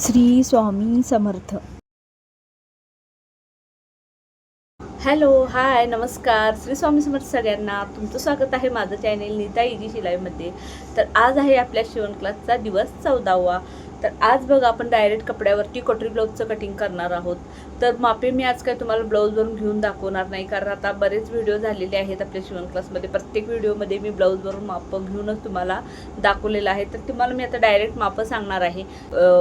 Shri Swami Samarth. Hello, हाय, नमस्कार. श्री स्वामी समर्थ सगळ्यांना. तुमचं स्वागत आहे माझं चॅनेल नीता इजी शिलाईमध्ये. तर आज आहे आपल्या शिवण क्लासचा दिवस 14वा. तर आज बघा आपण डायरेक्ट कपड्यावरती कटोरी ब्लाऊजचं कटिंग करणार आहोत. तर मापे मी आज काय तुम्हाला ब्लाऊजवरून घेऊन दाखवणार नाही, कारण आता बरेच व्हिडिओ झालेले आहेत आपल्या शिवण क्लासमध्ये. प्रत्येक व्हिडिओमध्ये मी ब्लाऊजवरून मापं घेऊनच तुम्हाला दाखवलेलं आहे. तर तुम्हाला मी आता डायरेक्ट मापं सांगणार आहे.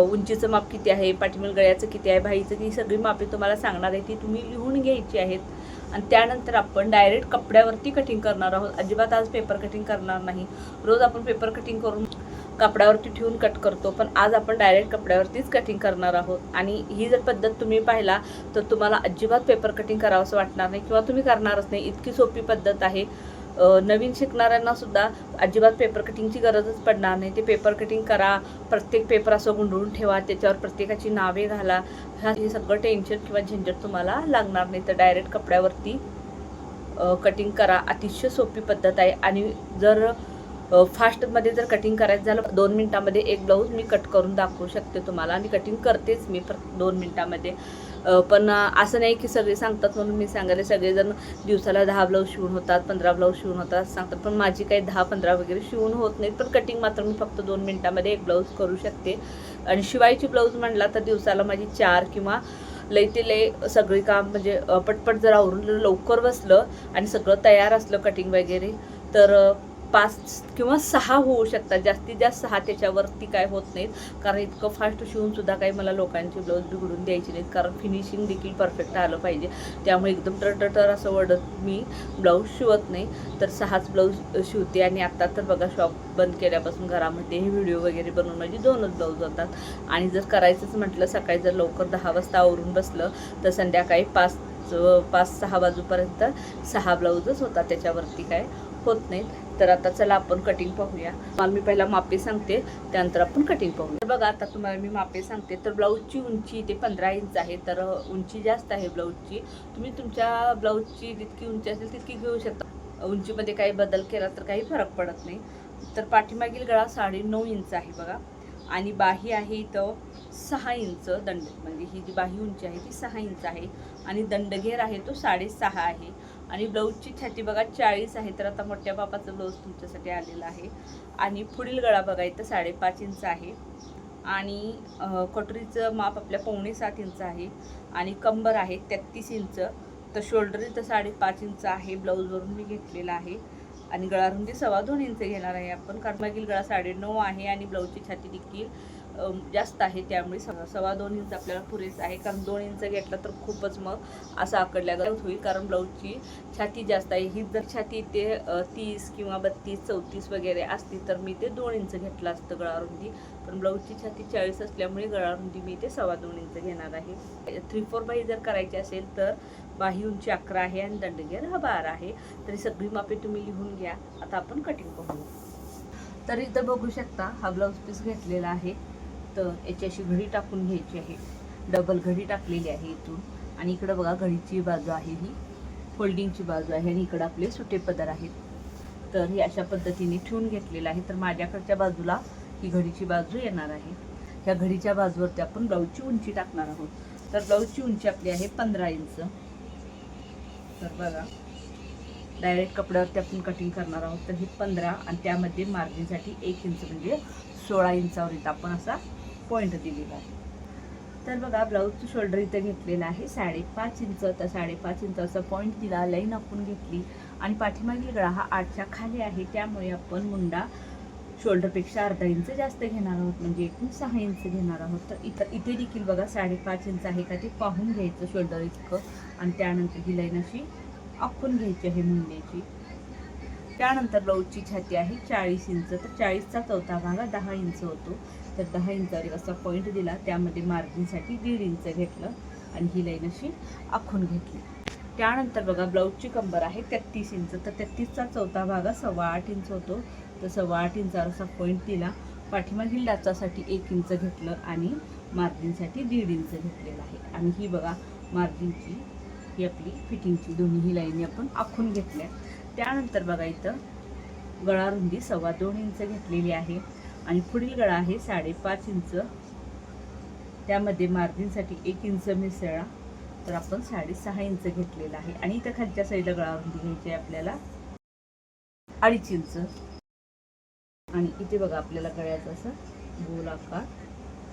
उंचीचं माप किती आहे, पाठीमाग गळ्याचं किती आहे, बाहीचं, ती सगळी मापे तुम्हाला सांगणार आहे. ती तुम्ही लिहून घ्यायची आहेत. आणि त्यानंतर आपण डायरेक्ट कपड्यावरती कटिंग करणार आहोत. अजिबात आज पेपर कटिंग करणार नाही. रोज आपण पेपर कटिंग करून कपड्यावरती ठेवून कट करतो, पण आज आपण डायरेक्ट कपड्यावरतीच कटिंग करणार आहोत. आणि ही जर पद्धत तुम्ही पाहिला तर तुम्हाला अजिबात पेपर कटिंग करावंसं वाटणार नाही, किंवा तुम्ही करणारच नाही. इतकी सोपी पद्धत आहे. नवीन शिकणाऱ्यांना सुद्धा अजिबात पेपर कटिंगची गरजच पडणार नाही. ते पेपर कटिंग करा, प्रत्येक पेपर असं गुंडळून ठेवा, त्याच्यावर प्रत्येकाची नावे घाला, हे सगळं टेन्शन किंवा झंझट तुम्हाला लागणार नाही. तर डायरेक्ट कपड्यावरती कटिंग करा. अतिशय सोपी पद्धत आहे. आणि जर फास्टमध्ये जर कटिंग करायचं झालं, 2 मिनटामध्ये एक ब्लाऊज मी कट करून दाखवू शकते तुम्हाला. आणि कटिंग करतेच मी 2 मिनटामध्ये. पण असं नाही की सगळे सांगतात म्हणून मी सांगायला. सगळेजण दिवसाला 10 ब्लाऊज शिवून होतात, 15 ब्लाऊज शिवून होतात सांगतात, पण माझी काही 10-15 वगैरे शिवून होत नाहीत. पण कटिंग मात्र मी फक्त 2 मिनटामध्ये एक ब्लाऊज करू शकते. आणि शिवायची ब्लाऊज म्हटला तर दिवसाला माझी 4 किंवा लई ते लई सगळी काम म्हणजे पटपट जर आवरून लवकर बसलं आणि सगळं तयार असलं कटिंग वगैरे, तर 5 किंवा 6 होऊ शकतात. जास्तीत जास्त 6 त्याच्यावरती काय होत नाहीत, कारण इतकं फास्ट शिवूनसुद्धा काही मला लोकांची ब्लाऊज बिघडून द्यायची नाहीत, कारण फिनिशिंग देखील परफेक्ट आलं पाहिजे. त्यामुळे एकदम टरटर असं वडत मी ब्लाऊज शिवत नाही, तर 6च ब्लाऊज शिवते. आणि आत्ता तर बघा, शॉप बंद केल्यापासून घरामध्ये हे व्हिडिओ वगैरे बनवून माझी 2च ब्लाऊज होतात. आणि जर करायचंच म्हटलं, सकाळी जर लवकर 10 वाजता आवरून बसलं तर संध्याकाळी 5-6 वाजूपर्यंत 6 ब्लाऊजच होतात, त्याच्यावरती काय होत नाहीत. तर आता चला आपण कटिंग पाहूया. मला मी पहिला मापे सांगते, त्यानंतर आपण कटिंग पाहूया. तर बघा, आता तुम्हाला मी मापे सांगते. तर ब्लाऊजची उंची ते 15 इंच आहे. तर उंची जास्त आहे ब्लाऊजची. तुम्ही तुमच्या ब्लाऊजची जितकी उंची असेल तितकी घेऊ शकता. उंचीमध्ये काही बदल केला तर काही फरक पडत नाही. तर पाठीमागील गळा 9.5 इंच आहे बघा. आणि बाही आहे इथं 6 इंच. दंड म्हणजे ही जी बाही उंची आहे ती 6 इंच आहे. आणि दंडघेर आहे तो 6.5 आहे. आणि ब्लाऊजची छाती बघा 40 आहे. तर आता मोठ्या बापाचं ब्लाऊज तुमच्यासाठी आलेलं आहे. आणि पुढील गळा बघा इथं 5.5 इंच आहे. आणि कटोरीचं माप आपल्या 6.25 इंच आहे. आणि कंबर आहे 33 इंच. तर शोल्डर इथं 5.5 इंच आहे. ब्लाऊजवरून मी घेतलेला आहे. आणि गळारुंदी 2.25 इंच घेणार आहे आपण, कारण मागील गळा 9.5 आहे. आणि ब्लाऊजची छाती देखील जास्त आहे, त्यामुळे 2.25 इंच आपल्याला पुरेसं आहे. कारण 2 इंच घेतला तर खूपच मग असं आकडल्यागत होईल, कारण ब्लाऊजची छाती जास्त आहे. ही जर छाती ते 30 किंवा 32-34 वगैरे असती तर मी ते 2 इंच घेतलं असतं गळारुंदी. पण ब्लाऊजची छाती 40 असल्यामुळे गळारुंदी मी ते 2.25 इंच घेणार आहे. 3/4 बाही जर करायची असेल तर बाही उंची 11 आहे आणि दंडघेर हा 12 आहे. तरी सगळी मापे तुम्ही लिहून घ्या. आता आपण कटिंग पाहू. तर इथं बघू शकता, हा ब्लाऊज पीस घेतलेला आहे. तर याची अशी घडी टाकून घ्यायची आहे. डबल घडी टाकलेली आहे इथून. आणि इकडं बघा, घडीची बाजू आहे ही फोल्डिंगची बाजू आहे. आणि इकडं आपले सुटे पदर आहेत. तर हे अशा पद्धतीने ठेवून घेतलेलं आहे. तर माझ्याकडच्या बाजूला ही घडीची बाजू येणार आहे. ह्या घडीच्या बाजूवरती आपण ब्लाऊजची उंची टाकणार आहोत. तर ब्लाऊजची उंची आपली आहे 15 इंच. तर बघा, डायरेक्ट कपड्यावरती आपण कटिंग करणार आहोत. तर ही 15 आणि त्यामध्ये मार्जिनसाठी 1 इंच म्हणजे 16 इंचावर इथं आपण असा पॉईंट दिलेला आहे. तर बघा, ब्लाऊजचं शोल्डर इथं घेतलेलं आहे 5.5 इंच. तर 5.5 इंच असं पॉईंट दिला, लाईन आपण घेतली. आणि पाठीमागील गळा हा 8च्या खाली आहे, त्यामुळे आपण मुंडा शोल्डरपेक्षा अर्धा इंच जास्त घेणार आहोत, म्हणजे एकूण 6 इंच घेणार आहोत. तर इथे देखील बघा 5.5 इंच आहे का ते पाहून घ्यायचं शोल्डर इतकं. आणि त्यानंतर ही लाईन अशी आखून घ्यायची आहे मुंड्याची. त्यानंतर ब्लाऊजची छाती आहे 40 इंच. तर 40चा चौथा भाग 10 इंच होतो. तर 10 इंचावर असा पॉईंट दिला, त्यामध्ये मार्जिनसाठी 1.5 इंच घेतलं आणि ही लाईन अशी आखून घेतली. त्यानंतर बघा, ब्लाऊजची कंबर आहे 33 इंच. तर 33चा चौथा भाग 8.25 इंच होतो. तर 8.25 इंचावर असा पॉईंट दिला. पाठीमागील डाचासाठी 1 इंच घेतलं आणि मार्जिनसाठी 1.5 इंच घेतलेलं आहे. आणि ही बघा, मार्जिनची ही आपली फिटिंगची दोन्ही लाईनी आपण आखून घेतल्या. त्यानंतर बघा, इथं गळारुंदी 2.25 इंच घेतलेली आहे. आणि पुढील गळा आहे 5.5 इंच. त्यामध्ये मार्जिनसाठी 1 इंच मिसळा, तर आपण 6.5 इंच घेतलेला आहे. आणि इथं खालच्या साईडला गळारुंदी घ्यायची आहे आपल्याला 2.5 इंच. आणि इथे बघा आपल्याला गळ्याचा असं गोल आकार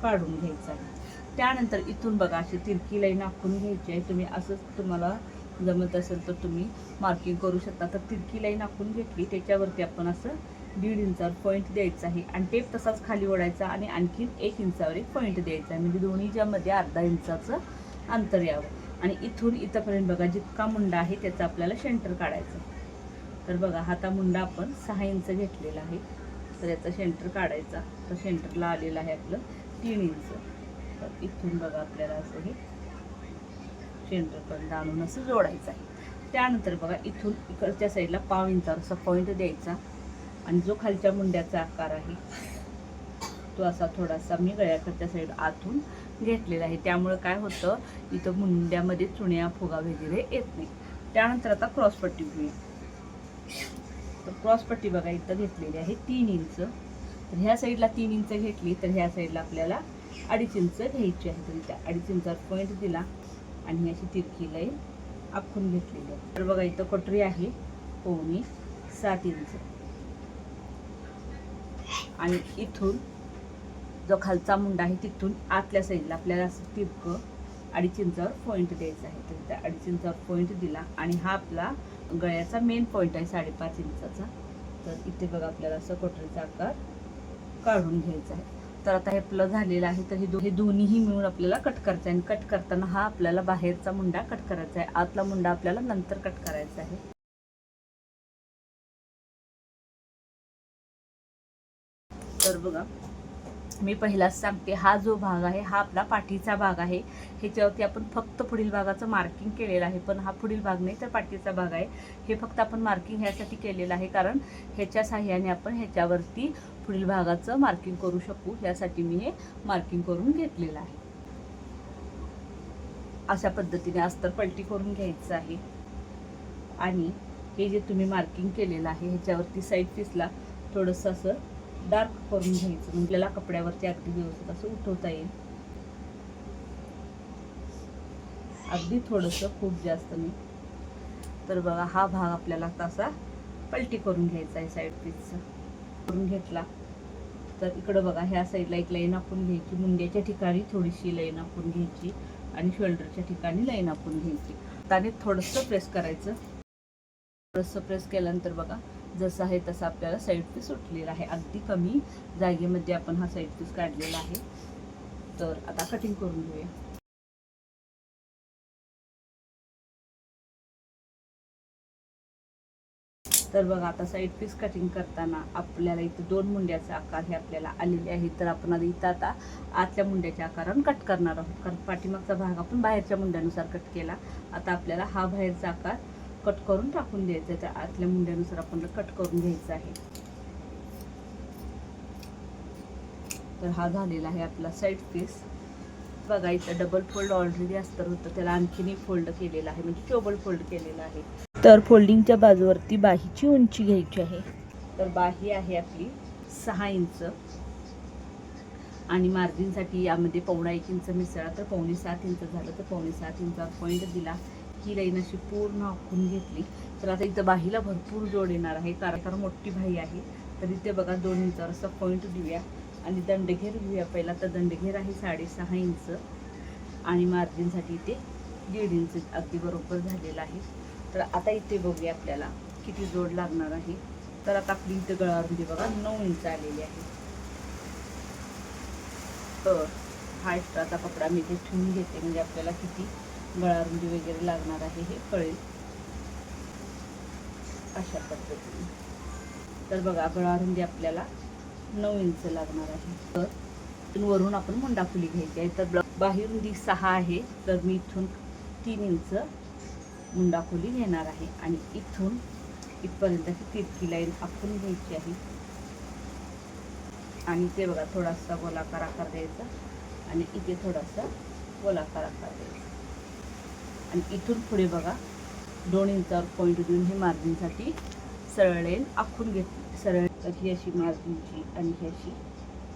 काढून घ्यायचा आहे. त्यानंतर इथून बघा अशी तिरकी लाईन आखून घ्यायची आहे. तुम्ही असंच तुम्हाला जमत असेल तर तुम्ही मार्किंग करू शकता. तर तिरकी लाईन आखून घेतली, त्याच्यावरती आपण असं 1.5 इंचावर पॉईंट द्यायचा आहे आणि टेप तसाच खाली ओढायचा आणि आणखीन 1 इंचावर एक पॉईंट द्यायचा आहे, म्हणजे दोन्हीच्या मध्ये अर्धा इंचाचं अंतर यावं. आणि इथून इथंपर्यंत बघा जितका मुंडा आहे त्याचा आपल्याला सेंटर काढायचं. तर बघा हाता मुंडा आपण 6 इंच घेतलेला आहे, तर याचा सेंटर काढायचा. तर सेंटरला आलेलं आहे आपलं 3 इंच. तर इथून बघा आपल्याला असं हे सेंटरपर्यंत आणून असं जोडायचं आहे. त्यानंतर बघा इथून इकडच्या साईडला 1/2 इंचावर असा पॉईंट द्यायचा आणि जो खालच्या मुंड्याचा आकार आहे तो असा थोडासा मी गळ्याकडच्या साईड आतून घेतलेला आहे. त्यामुळे काय होतं, इथं मुंड्यामध्ये चुण्या फुगा वगैरे येत नाही. त्यानंतर आता क्रॉसपट्टी घेऊया. तर क्रॉसपट्टी बघा इथं घेतलेली आहे 3 इंच. तर ह्या साईडला 3 इंच घेतली, तर ह्या साईडला आपल्याला 2.5 इंच घ्यायची आहे. तर त्या 2.5 इंचावर पॉईंट दिला आणि ही अशी तिरकी लाईन आखून घेतलेली आहे. तर बघा इथं कटोरी आहे 6.25 इंच. आणि इथून जो खालचा मुंडा आहे तिथून आतल्या साईडला आपल्याला असं तिरकं 2.5 इंचावर पॉईंट द्यायचा आहे. तर त्या 2.5 इंचावर पॉईंट दिला आणि हा आपला गळ्याचा मेन पॉईंट आहे 5.5 इंचाचा. तर इथे बघा आपल्याला असं कटोरीचा आकार काढून घ्यायचा आहे. तर आता हे प्लस झालेलं आहे. तर हे दोन्हीही मिळून आपल्याला कट करायचं आहे. आणि कट करताना हा आपल्याला बाहेरचा मुंडा कट करायचा आहे, आतला मुंडा आपल्याला नंतर कट करायचा आहे. तर बघा मी पहिलाच सांगते, हा जो भाग आहे हा आपला पाठीचा भाग आहे. ह्याच्यावरती आपण फक्त पुढील भागाचं मार्किंग केलेलं आहे, पण हा पुढील भाग नाही तर पाठीचा भाग आहे. हे फक्त आपण मार्किंग ह्यासाठी केलेलं आहे कारण ह्याच्या साह्याने आपण ह्याच्यावरती पुढील भागाचं मार्किंग करू शकू, यासाठी मी हे मार्किंग करून घेतलेलं आहे. अशा पद्धतीने अस्तर पलटी करून घ्यायचं आहे. आणि हे जे तुम्ही मार्किंग केलेलं आहे ह्याच्यावरती साईड पीसला थोडंसं असं डार्क करून घ्यायचं, म्हणजे आपल्याला कपड्यावरती अगदी व्यवस्थित असं उठवता येईल. अगदी थोडंसं, खूप जास्त नाही. तर बघा हा भाग आपल्याला तसा पलटी करून घ्यायचा आहे. साईड पीसचा करून घेतला तर इकडं बघा ह्या साईडला एक लाईन आखून घ्यायची, मुंड्याच्या ठिकाणी थोडीशी लाईन आखून घ्यायची आणि शोल्डरच्या ठिकाणी लाईन आखून घ्यायची. त्याने थोडंसं प्रेस करायचं. थोडंसं प्रेस केल्यानंतर बघा जसं आहे तसं आपल्याला साईड पीस सुटलेला आहे. अगदी कमी जागेमध्ये आपण हा साईड पीस काढलेला आहे. तर आता कटिंग करून घेऊया. तर बघा आता साईड पीस कटिंग करताना आपल्याला इथं 2 मुंड्याचे आकार हे आपल्याला आलेले आहेत. तर आपण इथं आता आतल्या मुंड्याच्या आकाराने कट करणार आहोत, कारण पाठीमागचा भाग आपण बाहेरच्या मुंड्यानुसार कट केला. आता आपल्याला हा बाहेरचा आकार कट करून टाकून द्यायचा आहे. तर आतल्या मुंड्यानुसार आपण कट करून घ्यायचा आहे. तर हा झालेला आहे आपला साईड पीस. बघा इथं डबल फोल्ड ऑलरेडी अस्तर होतं, त्याला आणखीन एक फोल्ड केलेला आहे, म्हणजे डबल फोल्ड केलेला आहे. तर फोल्डिंगच्या बाजूवरती बाहीची उंची घ्यायची आहे. तर बाही आहे आपली 6 इंच आणि मार्जिनसाठी यामध्ये 1.25 इंच मिसळा, तर 7.25 इंच झालं. तर 7.25 इंचावर पॉईंट दिला. ही लाईन अशी पूर्ण आखून घेतली. तर आता इथं बाहीला भरपूर जोड येणार आहे, कारण मोठी बाही आहे. तर इथे बघा 2 इंचावर असं पॉईंट देऊया आणि दंडघेर घेऊया पहिला. तर दंडघेर आहे 6.5 इंच आणि मार्जिनसाठी इथे 1.5 इंच अगदी बरोबर झालेला आहे. तर आता इथे बघूया आपल्याला किती जोड लागणार आहे. तर आता आपली इथे गळारुंदी बघा 9 इंच आलेली आहे. तर हा एक्स्ट्राचा कपडा मी इथे ठेवून घेते, म्हणजे आपल्याला किती गळारुंदी वगैरे लागणार आहे हे कळेल. अशा पद्धतीने तर बघा गळारुंदी आपल्याला 9 इंच लागणार आहे. तर वरून आपण मुंडा फुली घ्यायची आहे. तर बाहीरुंदी 6 आहे, तर मी इथून 3 इंच मुंडा खोली घेणार आहे आणि इथून इथपर्यंतची तिरकी लाईन आखून घ्यायची आहे. आणि ते बघा थोडासा गोलाकार आकार द्यायचा आणि इथे थोडासा गोलाकार आकार द्यायचा. आणि इथून पुढे बघा 2 इंचावर पॉईंट देऊन हे मार्जिनसाठी सरळ लाईन आखून घेतली. सरळ तर ही अशी मार्जिनची आणि ही अशी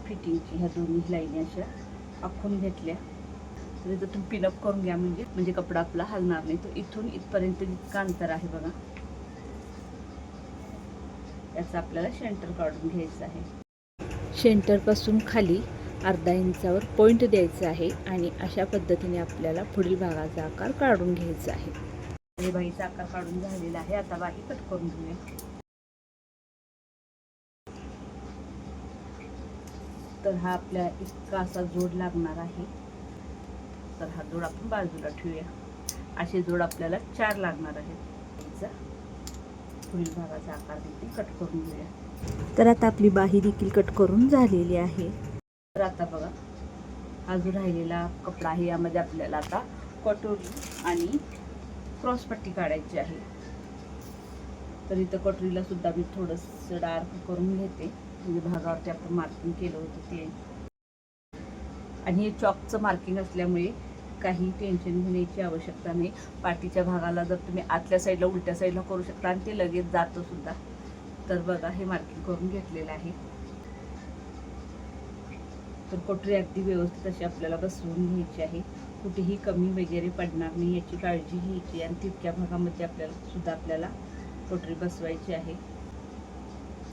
फिटिंगची, ह्या दोन्ही लाईन अशा आखून घेतल्या. तर इथं तुम्ही पिनअप करून घ्या, म्हणजे कपडा आपला हलणार नाही. तर इथून इथपर्यंत जितकं अंतर आहे बघा, याचं आपल्याला सेंटर काढून घ्यायचं आहे. सेंटरपासून खाली अर्धा इंचावर पॉईंट द्यायचा आहे आणि अशा पद्धतीने आपल्याला पुढील भागाचा आकार काढून घ्यायचा आहे. हे बाहीचा आकार काढून झालेला आहे. आता बाही कट करून घेऊया. तर हा आपल्या इतका असा जोड लागणार आहे. तर हा जोड आपण बाजूला ठेवूया. असे जोड आपल्याला 4 लागणार आहेत. पुढील भागाचा आकार देखील कट करून घेऊया. तर आता आपली बाही देखील कट करून झालेली आहे. तर आता बघा, हा जो राहिलेला कपडा आहे यामध्ये आपल्याला आता कटोरी आणि क्रॉसपट्टी काढायची आहे. तर इथं कटोरीला सुद्धा मी थोडंसं डार्क करून घेते, म्हणजे भागावरती आपण मार्किंग केलं होतं ते. आणि हे चॉकचं मार्किंग असल्यामुळे काही टेन्शन घेण्याची आवश्यकता नाही. पाठीच्या भागाला जर तुम्ही आतल्या साईडला उलट्या साईडला करू शकता आणि ते लगेच जातं सुद्धा. तर बघा, हे मार्किंग करून घेतलेलं आहे. तर कटोरी अगदी व्यवस्थित अशी आपल्याला बसवून घ्यायची आहे. कुठेही कमी वगैरे पडणार नाही याची काळजी घ्यायची. आणि तितक्या भागामध्ये आपल्याला कटोरी बसवायची आहे.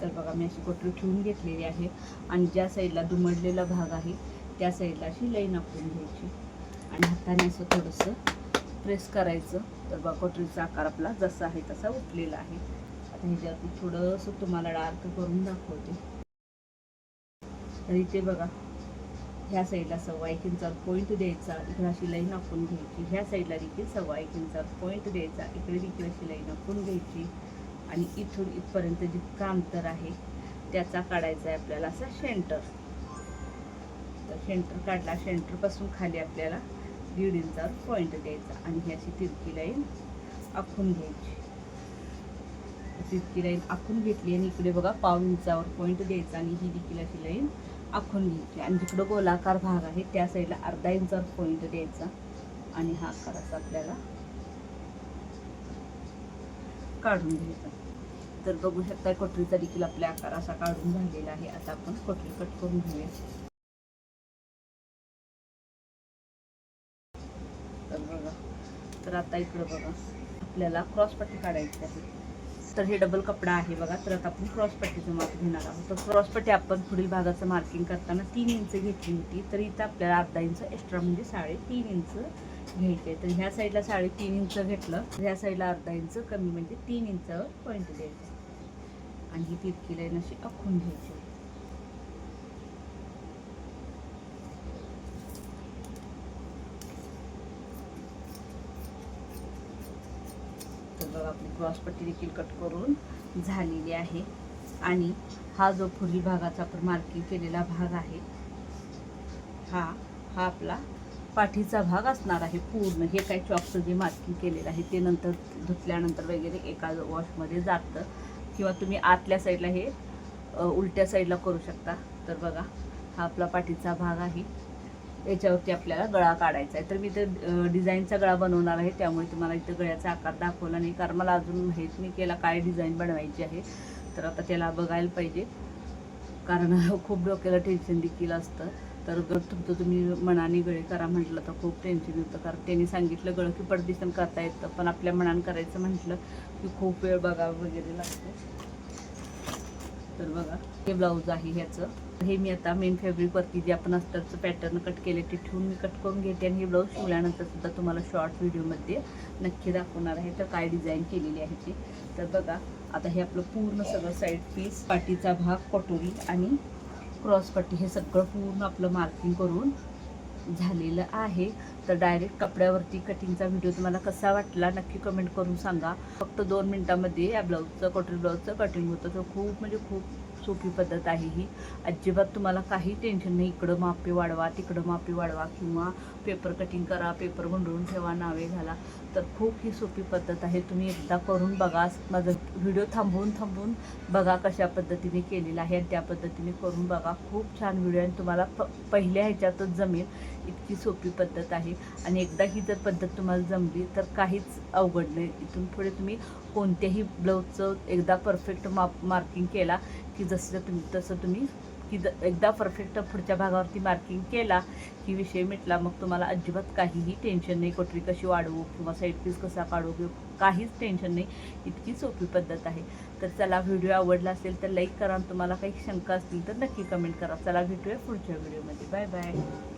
तर बघा, मी अशी कटोरी ठेवून घेतलेली आहे. आणि ज्या साईडला दुमडलेला भाग आहे त्या साईडला अशी लाईन आखून घ्यायची आणि हाताने असं थोडंसं प्रेस करायचं. तर बघा, कटोरीचा आकार आपला जसा आहे तसा उठलेला आहे. आता ह्याच्यावरती थोडंसं तुम्हाला डार्क करून दाखवते. तर इथे बघा, ह्या साईडला 1.25 इंचावर पॉईंट द्यायचा, इकडे अशी लाईन आखून घ्यायची. ह्या साईडला देखील 1.25 इंचावर पॉईंट द्यायचा, इकडे देखील अशी लाईन आखून घ्यायची. आणि इथून इथपर्यंत जितकं अंतर आहे त्याचा काढायचा आहे आपल्याला असा सेंटर. तर सेंटर काढला. सेंटरपासून खाली आपल्याला 1.5 इंचावर पॉईंट द्यायचा आणि ही अशी तिरकी लाईन आखून घ्यायची. तिरकी लाईन आखून घेतली आणि इकडे बघा 1.5 इंचावर पॉईंट द्यायचा आणि ही देखील अशी लाईन आखून घ्यायची. आणि जिकडं गोलाकार भाग आहे त्या साईडला अर्धा इंचावर पॉईंट द्यायचा आणि हा आकार असा आपल्याला काढून घ्यायचा. तर बघू शकता, कटोरीचा देखील आपला आकार असा काढून झालेला आहे. आता आपण कटोरी कट करून घेऊया. तर बघा, तर आता इकडं बघा, आपल्याला क्रॉसपट्टी काढायची आहे. तर हे डबल कपडा आहे बघा. तर आता आपण क्रॉसपट्टीचं माप घेणार आहोत. तर क्रॉसपट्टी आपण पुढील भागाचं मार्किंग करताना 3 इंच घेतली होती. तर इथं आपल्याला अर्धा इंच एक्स्ट्रा म्हणजे 3.5 इंच घ्यायचे. तर ह्या साईडला 3.5 इंच घेतलं, ह्या साईडला अर्धा इंच कमी म्हणजे 3 इंचावर पॉईंट द्यायचा आणि ही तिरकी लाईन अशी आखून घ्यायची. तर बघा, आपली क्रॉसपट्टी देखील कट करून झालेली आहे. आणि हा जो पुढील भागाचा आपण मार्किंग केलेला भाग आहे हा आपला पाठीचा भाग असणार आहे पूर्ण. हे काही चॉकचं जे मार्किंग केलेलं आहे ते नंतर धुतल्यानंतर वगैरे एका वॉशमध्ये जातं, किंवा तुम्ही आतल्या साईडला हे उलट्या साईडला करू शकता. तर बघा, हा आपला पाठीचा भाग आहे. याच्यावरती आपल्याला गळा काढायचा आहे. तर मी इथं डिझाईनचा गळा बनवणार आहे, त्यामुळे तुम्हाला इथं गळ्याचा आकार दाखवला नाही, कारण मला अजून माहीत नाही केला काय डिझाईन बनवायची आहे. तर आता त्याला बघायला पाहिजे, कारण खूप डोक्याला टेन्शन देखील असतं. तर तुमचं तुम्ही मनाने गळे करा म्हटलं तर खूप टेन्शन येतं, कारण त्यांनी सांगितलं गळं की पटदिशन करता येतं, पण आपल्या मनानं करायचं म्हटलं की खूप वेळ बघावं वगैरे लागतो. तर बघा, हे ब्लाऊज आहे ह्याचं. हे मी आता मेन फॅब्रिकवरती जे आपण अस्तरचं पॅटर्न कट केले ते ठेवून मी कट करून घेते. आणि हे ब्लाऊज शिवल्यानंतर सुद्धा तुम्हाला शॉर्ट व्हिडिओमध्ये नक्की दाखवणार आहे तर काय डिझाईन केलेली आहे ते. तर बघा, आता हे आपलं पूर्ण सगळं साईड पीस, पाठीचा भाग, कटोरी आणि क्रॉसपट्टी हे सगळं पूर्ण आपलं मार्किंग करून झालेलं आहे. तर डायरेक्ट कपड्यावरती कटिंगचा व्हिडिओ तुम्हाला कसा वाटला नक्की कमेंट करून सांगा. फक्त 2 मिनिटांमध्ये या ब्लाऊजचं, कटोरी ब्लाऊजचं कटिंग होतं. तर खूप म्हणजे खूप सोपी पद्धत आहे ही. अजिबात तुम्हाला काही टेन्शन नाही, इकडं मापे वाढवा तिकडं मापे वाढवा किंवा पेपर कटिंग करा, पेपर गुंडळून ठेवा, नावे घाला. तर खूप ही सोपी पद्धत आहे. तुम्ही एकदा करून बघा. माझा व्हिडिओ थांबवून बघा कशा पद्धतीने केलेला आहे आणि त्या पद्धतीने करून बघा. खूप छान व्हिडिओ आणि तुम्हाला पहिल्या ह्याच्यातच जमेल, इतकी सोपी पद्धत आहे. आणि एकदा ही जर पद्धत तुम्हाला जमली तर काहीच अवघड नाही. इथून पुढे तुम्ही कोणत्याही ब्लाऊजचं एकदा परफेक्ट मार्किंग केला की तसं तुम्ही की एकदा परफेक्ट पुढच्या भागावरती मार्किंग केला की विषय मिटला. मग तुम्हाला अजिबात काहीही टेन्शन नाही. कोटरी कशी वाढवू किंवा साईड पीस कसा काढू किंवा काहीच टेन्शन नाही. इतकी सोपी पद्धत आहे. तर चला, व्हिडिओ आवडला असेल तर लाईक करा. तुम्हाला काही शंका असतील तर नक्की कमेंट करा. चला, भेटूया पुढच्या व्हिडिओमध्ये. Bye bye.